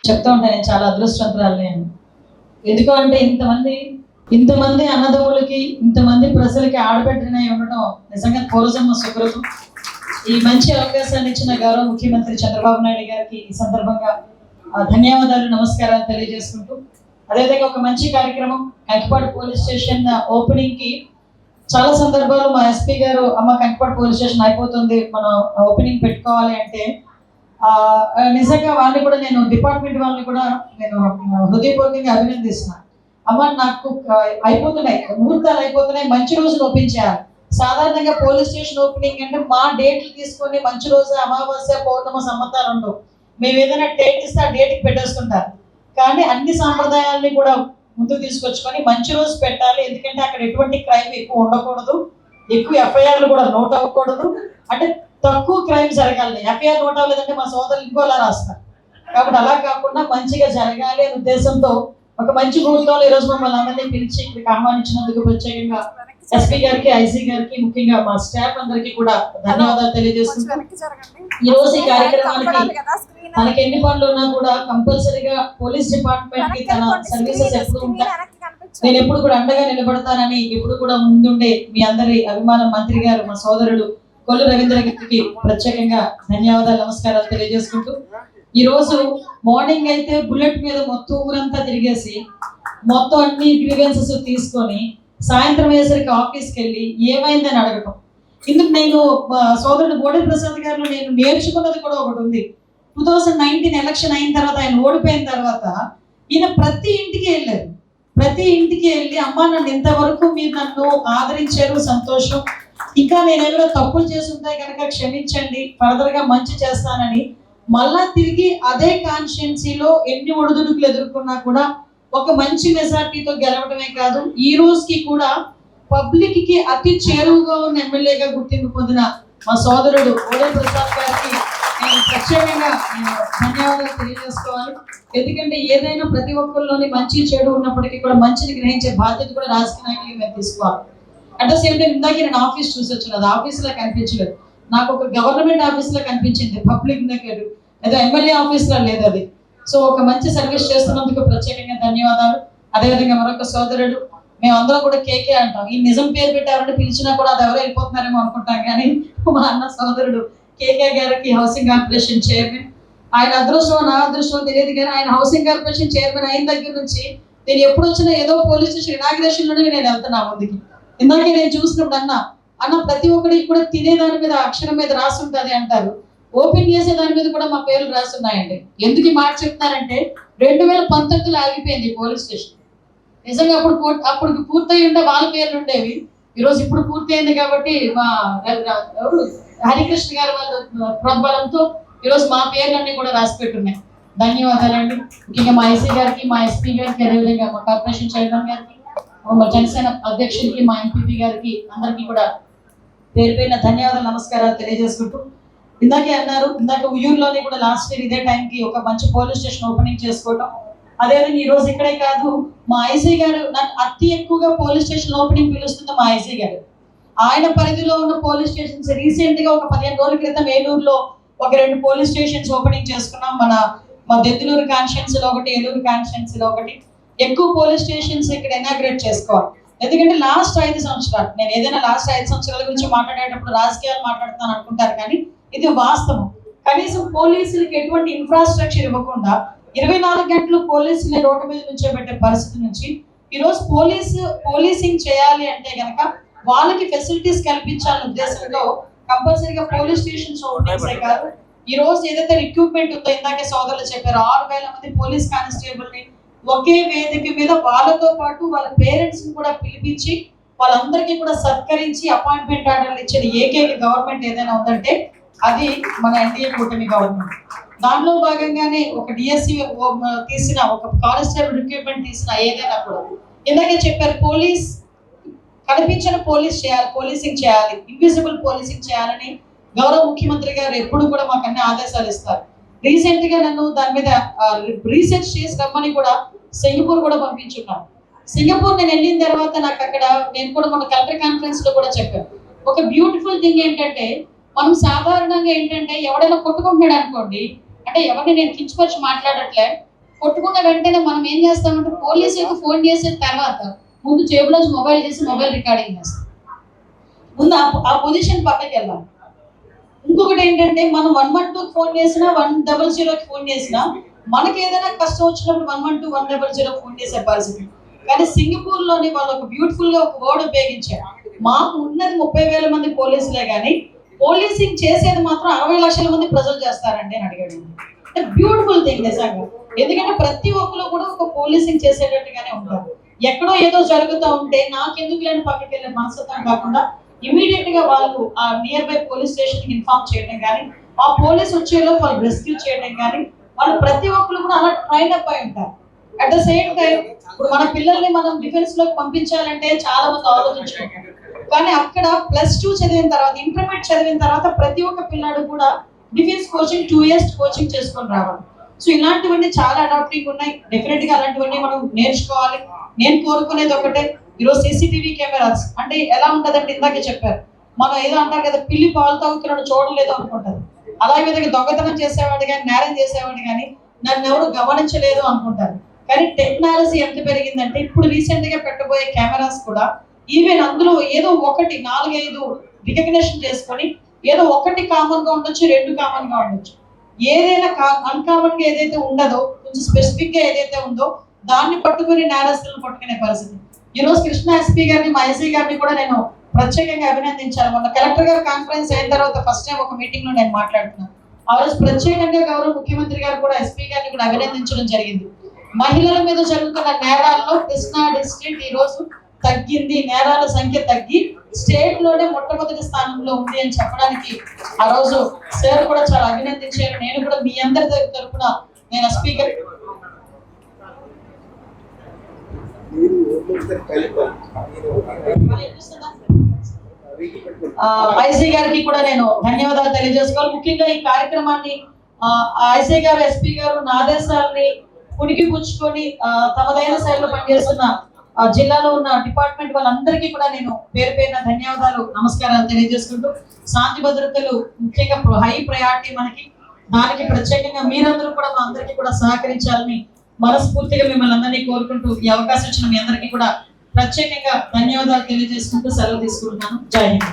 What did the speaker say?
చెప్తూ ఉంటాను, నేను చాలా అదృష్టవంతురాలని అని. ఎందుకంటే ఇంతమంది అన్నదమ్ములకి, ఇంతమంది ప్రజలకి ఆడబిడ్డనై ఉండటం నిజంగా పూర్వజన్మ సుకృతం. ఈ మంచి అవకాశాన్ని ఇచ్చిన గౌరవ ముఖ్యమంత్రి చంద్రబాబు నాయుడు గారికి ఈ సందర్భంగా ధన్యవాదాలు, నమస్కారాలు తెలియజేసుకుంటూ, అదేవిధంగా ఒక మంచి కార్యక్రమం కంకిపాడు పోలీస్ స్టేషన్ ఓపెనింగ్ కి చాలా సందర్భాలు మా ఎస్పీ గారు, అమ్మ కంకిపాడు పోలీస్ స్టేషన్ అయిపోతుంది, మనం ఓపెనింగ్ పెట్టుకోవాలి అంటే నిజంగా వాళ్ళని కూడా నేను, డిపార్ట్మెంట్ వాళ్ళని కూడా నేను హృదయపూర్వకంగా అభినందిస్తున్నాను. అమ్మ నాకు అయిపోతున్నాయి, ముహూర్తాలు అయిపోతున్నాయి, మంచి రోజులు ఒప్పించారు. సాధారణంగా పోలీస్ స్టేషన్ ఓపెనింగ్ అంటే మా డేట్లు తీసుకొని మంచి రోజు, అమావాస్య, పౌర్ణమ, సంబంధాలు ఉండవు. మేము ఏదైనా డేట్ ఇస్తే ఆ డేట్కి పెట్టేసుకుంటారు. కానీ అన్ని సాంప్రదాయాల్ని కూడా ముందుకు తీసుకొచ్చుకొని మంచి రోజు పెట్టాలి. ఎందుకంటే అక్కడ ఎటువంటి క్రైమ్ ఎక్కువ ఉండకూడదు, ఎక్కువ ఎఫ్ఐఆర్లు కూడా నోట్ అవ్వకూడదు. అంటే తక్కువ క్రైమ్ జరగాలి. ఎఫ్ఐఆర్ నోట్ అవ్వలేదంటే మా సోదరులు ఇంకోలా రాస్తారు. కాబట్టి అలా కాకుండా మంచిగా జరగాలి అనే ఉద్దేశంతో ఒక మంచి ముహూర్తంలో ఈరోజు మమ్మల్ని అందరినీ పిలిచి ఇక్కడికి ఆహ్వానించినందుకు ప్రత్యేకంగా ఎస్పీ గారికి, ఐసీ గారికి, ముఖ్యంగా మా స్టాఫ్ అందరికీ కూడా ధన్యవాదాలు తెలియజేస్తున్నాను. ఈ రోజు ఈ కార్యక్రమానికి తనకి ఎన్ని పనులు ఉన్నా కూడా కంపల్సరీగా పోలీస్ డిపార్ట్మెంట్ కి తన సర్వీసెస్ ఎప్పుడు ఉంటాయి, నేను ఎప్పుడు కూడా అండగా నిలబడతానని ఎప్పుడు కూడా ముందుండే మీ అందరి అభిమాన మంత్రి గారు, మా సోదరుడు కొల్లు రవీంద్ర గారికి ప్రత్యేకంగా ధన్యవాదాలు, నమస్కారాలు తెలియజేసుకుంటూ, ఈ రోజు మార్నింగ్ అయితే బుల్లెట్ మీద మొత్తం ఊరంతా తిరిగేసి మొత్తం అన్ని గ్రీవెన్సెస్ తీసుకొని సాయంత్రం అయ్యేసరికి ఆఫీస్కి వెళ్ళి ఏమైందని అడగటం. ఇందుకు నేను సోదరుడు బోడే ప్రసాద్ గారు నేను నేర్చుకున్నది కూడా ఒకటి ఉంది. 2019 ఎలక్షన్ అయిన తర్వాత, ఆయన ఓడిపోయిన తర్వాత ఈయన ప్రతి ఇంటికి వెళ్ళారు. ప్రతి ఇంటికి వెళ్ళి, అమ్మ నన్ను ఇంతవరకు మీరు నన్ను ఆదరించారు, సంతోషం, ఇంకా నేను ఏమైనా తప్పులు చేస్తుంటే కనుక క్షమించండి, ఫర్దర్ గా మంచి చేస్తానని మళ్ళా తిరిగి అదే కాన్స్టిట్యున్సీలో ఎన్ని ఒడిదుడుకులు ఎదుర్కొన్నా కూడా ఒక మంచి మెజార్టీతో గెలవడమే కాదు, ఈ రోజుకి కూడా పబ్లిక్ కి అతి చేరువుగా ఉన్న ఎమ్మెల్యేగా గుర్తింపు పొందిన మా సోదరుడు బోడే ప్రసాద్ గారికి నేను ప్రత్యేకంగా ధన్యవాదాలు తెలియజేసుకోవాలి. ఎందుకంటే ఏదైనా ప్రతి ఒక్కరిలోని మంచి చెడు ఉన్నప్పటికీ కూడా మంచిని గ్రహించే బాధ్యత కూడా రాజకీయ నాయకులు మేము తీసుకోవాలి. అట్ ద సేమ్ టైం ఇందాక నేను ఆఫీస్ చూసి వచ్చిన, అది ఆఫీస్ లా కనిపించలేదు, నాకు ఒక గవర్నమెంట్ ఆఫీస్ లా కనిపించింది, పబ్లిక్ దగ్గర ఏదో ఎమ్మెల్యే ఆఫీస్ లా లేదు అది. సో ఒక మంచి సర్వీస్ చేస్తున్నందుకు ప్రత్యేకంగా ధన్యవాదాలు. అదేవిధంగా మరొక సోదరుడు, మేమందరం కూడా కేకే అంటాం, ఈ నిజం పేరు పెట్టారంటే పిలిచినా కూడా అది ఎవరో వెళ్ళిపోతున్నారేమో అనుకుంటాం, కానీ మా అన్న సోదరుడు కేకే గారికి హౌసింగ్ కార్పొరేషన్ చైర్మన్, ఆయన అదృష్టం నా అదృష్టం తెలియదు కానీ ఆయన హౌసింగ్ కార్పొరేషన్ చైర్మన్ అయిన దగ్గర నుంచి నేను ఎప్పుడు వచ్చినా ఏదో పోలీస్ స్టేషన్ ఇనాగ్రేషన్ లోనే నేను వెళ్తున్నా ముందుకి. ఇందాకే నేను చూసినప్పుడు అన్న ప్రతి ఒక్కరికి కూడా తినేదాని మీద అక్షరం మీద రాసి ఉంటుంది అంటారు, ఓపెన్ చేసే దాని మీద కూడా మా పేర్లు రాస్తున్నాయండి. ఎందుకు ఈ మాట చెప్తున్నారంటే 2019లో ఆగిపోయింది పోలీస్ స్టేషన్. నిజంగా అప్పుడు పూర్తయి ఉంటే వాళ్ళ పేర్లు ఉండేవి, ఈరోజు ఇప్పుడు పూర్తయింది కాబట్టి మా హరికృష్ణ గారి వాళ్ళ ప్రోద్బలంతో ఈరోజు మా పేర్లన్నీ కూడా రాసి పెట్టున్నాయి. ధన్యవాదాలండి. ముఖ్యంగా మా ఐసీ గారికి, మా ఎస్పీ గారికి, అదేవిధంగా మా కార్పొరేషన్ చైర్మన్ గారికి, మా జనసేన అధ్యక్షుడికి, మా ఎంపీపీ గారికి, అందరికీ కూడా పేరు పేరున ధన్యవాదాలు, నమస్కారాలు తెలియజేసుకుంటూ, ఇందాకే అన్నారు, ఇందాక ఉయ్యూరులోని కూడా లాస్ట్ ఇయర్ ఇదే టైంకి ఒక మంచి పోలీస్ స్టేషన్ ఓపెనింగ్ చేసుకోవడం, అదేవిధంగా ఈ రోజు ఇక్కడే కాదు మా ఐసీ గారు నన్ను అతి ఎక్కువగా పోలీస్ స్టేషన్ ఓపెనింగ్ పిలుస్తుంది మా ఐసీ గారు. ఆయన పరిధిలో ఉన్న పోలీస్ స్టేషన్స్ రీసెంట్ గా ఒక 15 రోజుల క్రితం ఏలూరులో ఒక 2 పోలీస్ స్టేషన్స్ ఓపెనింగ్ చేసుకున్నాం. మా దెద్దులూరు కాన్స్టిట్యున్సీలో ఒకటి, ఏలూరు కాన్స్టిట్యున్సీలో ఒకటి. ఎక్కువ పోలీస్ స్టేషన్స్ ఇక్కడ ఇనాగ్రేట్ చేసుకోవాలి. ఎందుకంటే లాస్ట్ 5 సంవత్సరాలు, నేను ఏదైనా లాస్ట్ 5 సంవత్సరాల గురించి మాట్లాడేటప్పుడు రాజకీయాలు మాట్లాడుతాను అనుకుంటారు, కానీ ఇది వాస్తవం. కనీసం పోలీసులకి ఎటువంటి ఇన్ఫ్రాస్ట్రక్చర్ ఇవ్వకుండా 24 గంటలు పోలీసులు రోడ్డు మీద నుంచోబెట్టే పరిస్థితి నుంచి ఈరోజు పోలీసింగ్ చేయాలి అంటే గనక వాళ్ళకి ఫెసిలిటీస్ కల్పించాలనే ఉద్దేశంతో కంపల్సరీగా పోలీస్ స్టేషన్స్ ఓపెనింగ్సే కాదు, ఈ రోజు ఏదైతే రిక్రూట్మెంట్ ఉందో, ఇందాకే సోదరులు చెప్పారు, 6000 మంది పోలీస్ కానిస్టేబుల్ ని ఒకే వేదిక మీద వాళ్ళతో పాటు వాళ్ళ పేరెంట్స్ ని కూడా పిలిపించి వాళ్ళందరికీ కూడా సత్కరించి అపాయింట్మెంట్ ఆర్డర్లు ఇచ్చిన ఏకైక గవర్నమెంట్ ఏదైనా ఉందంటే అది మన ఎన్డీఏ కూటమి గవర్నమెంట్. దాంట్లో భాగంగానే ఒక డిఎస్సి తీసిన, ఒక కానిస్టేబుల్ రిక్రూట్మెంట్ తీసిన, ఏదైనా కూడా ఇందాకే చెప్పారు, పోలీస్ కనిపించిన పోలీసింగ్ చేయాలి, ఇన్విజిబుల్ పోలీసింగ్ చేయాలని గౌరవ ముఖ్యమంత్రి గారు ఎప్పుడు కూడా మాకు అన్ని ఆదేశాలు ఇస్తారు. రీసెంట్ గా నన్ను దాని మీద రీసెర్చ్ చేసి రమ్మని కూడా సింగపూర్ కూడా పంపించున్నాను. సింగపూర్ నేను వెళ్ళిన తర్వాత నాకు అక్కడ, నేను కూడా మన కలెక్టర్ కాన్ఫరెన్స్ లో కూడా చెప్పాను, ఒక బ్యూటిఫుల్ థింగ్ ఏంటంటే, మనం సాధారణంగా ఏంటంటే ఎవడైనా కొట్టుకుంటున్నాడు అనుకోండి, అంటే ఎవరిని నేను కించపరిచి మాట్లాడట్లే, కొట్టుకున్న వెంటనే మనం ఏం చేస్తామంటే పోలీసులకు ఫోన్ చేసిన తర్వాత ముందు జేబులో మొబైల్ చేసి మొబైల్ రికార్డింగ్ చేస్తాం. ముందు ఆ పొజిషన్ పక్కకి వెళ్ళాలి. ఇంకొకటి ఏంటంటే మనం 112కి ఫోన్ చేసినా 100కి ఫోన్ చేసినా మనకి ఏదైనా కష్టం వచ్చినప్పుడు 112 100 ఫోన్ చేసే పరిస్థితి. కానీ సింగపూర్లోని వాళ్ళు ఒక బ్యూటిఫుల్ గా ఒక వర్డ్ ఉపయోగించారు. మాకు ఉన్నది 30,000 మంది పోలీసులే కానీ పోలీసింగ్ చేసేది మాత్రం 60 లక్షల మంది ప్రజలు చేస్తారండి అని అడిగాడు. బ్యూటిఫుల్ థింగ్ నిజంగా. ఎందుకంటే ప్రతి ఒక్కరు కూడా ఒక పోలీసింగ్ చేసేటట్టుగానే ఉంటారు. ఎక్కడో ఏదో జరుగుతూ ఉంటే నాకెందుకు లేని పక్కకి వెళ్ళే మనస్తత్వం కాకుండా ఇమీడియట్ గా వాళ్ళు ఆ నియర్ బై పోలీస్ స్టేషన్ కి ఇన్ఫార్మ్ చేయడం కానీ ఆ పోలీస్ వచ్చేలో వాళ్ళు రెస్క్యూ చేయడం కానీ వాళ్ళు ప్రతి ఒక్కరు కూడా అలా ట్రైన్ అప్ అయి ఉంటారు. అట్ ద సేమ్ టైం ఇప్పుడు మన పిల్లల్ని మనం డిఫెన్స్ లోకి పంపించాలంటే చాలా మంది ఆలోచించుకుంటారు. కానీ అక్కడ +2 చదివిన తర్వాత ఇంటర్మీడియట్ చదివిన తర్వాత ప్రతి ఒక్క పిల్లాడు కూడా డిఫెన్స్ కోచింగ్ 2 years కోచింగ్ చేసుకొని రావాలి. సో ఇలాంటివన్నీ చాలా అడాప్టింగ్ ఉన్నాయి. డెఫినెట్ గా అలాంటివన్నీ మనం నేర్చుకోవాలి. నేను కోరుకునేది ఒకటే, ఈరోజు CCTV కెమెరాస్ అంటే ఎలా ఉంటదంటే ఇందాకే చెప్పారు, మనం ఏదో అంటారు కదా పిల్లి పాలు తాగుతున్నాడు చూడలేదు అనుకుంటారు. అలాగే విధంగా దొంగతనం చేసేవాడు కానీ నేరం చేసేవాడు కానీ నన్ను ఎవరు గమనించలేదు అనుకుంటారు. కానీ టెక్నాలజీ ఎంత పెరిగిందంటే ఇప్పుడు రీసెంట్ గా పెట్టబోయే కెమెరాస్ కూడా ఈవెన్ అందులో ఏదో ఒకటి 4-5 రికగ్నిషన్ చేసుకొని ఏదో ఒకటి కామన్ గా ఉండొచ్చు, 2 కామన్ గా ఉండొచ్చు. ఏదైనా అన్కామన్ గా ఏదైతే ఉండదో కొంచెం స్పెసిఫిక్ గా ఏదైతే ఉందో దాన్ని పట్టుకుని నేరస్తులను పట్టుకునే పరిస్థితి. ఈ రోజు కృష్ణ SP గారిని మా ఐసీ గారిని కూడా నేను ప్రత్యేకంగా అభినందించాను. మొన్న కలెక్టర్ గారు కాన్ఫరెన్స్ అయిన తర్వాత ఫస్ట్ టైం ఒక మీటింగ్ లో నేను మాట్లాడుతున్నాను. ఆ రోజు ప్రత్యేకంగా గౌరవ ముఖ్యమంత్రి గారు కూడా SP గారిని కూడా అభినందించడం జరిగింది. మహిళల మీద జరుగుతున్న నేరాల్లో కృష్ణా డిస్ట్రిక్ట్ ఈ రోజు తగ్గింది, నేరాల సంఖ్య తగ్గి స్టేట్ లోనే మొట్టమొదటి స్థానంలో ఉంది అని చెప్పడానికి ఆ రోజు సార్ కూడా చాలా అభినందించారు. నేను కూడా మీ అందరి తరఫున నేను స్పీకర్ ఐసీ గారికి కూడా నేను ధన్యవాదాలు తెలియజేసుకోవాలి. ముఖ్యంగా ఈ కార్యక్రమాన్ని ఐసీ గారు SP గారు నా ఆదేశాలని పుణికి పుచ్చుకొని తమదైన శైలిలో పనిచేస్తున్న జిల్లాలో ఉన్న డిపార్ట్మెంట్ వాళ్ళందరికీ కూడా నేను పేరు పేరున ధన్యవాదాలు నమస్కారాలు తెలియజేసుకుంటూ శాంతి భద్రతలు ముఖ్యంగా హై ప్రయారిటీ మనకి, దానికి ప్రత్యేకంగా మీరందరూ కూడా మా అందరికీ కూడా సహకరించాలని మనస్ఫూర్తిగా మిమ్మల్ని అందరినీ కోరుకుంటూ ఈ అవకాశం ఇచ్చిన మీ అందరికీ కూడా ప్రత్యేకంగా ధన్యవాదాలు తెలియజేసుకుంటూ సెలవు తీసుకుంటున్నాను. జై హింద్.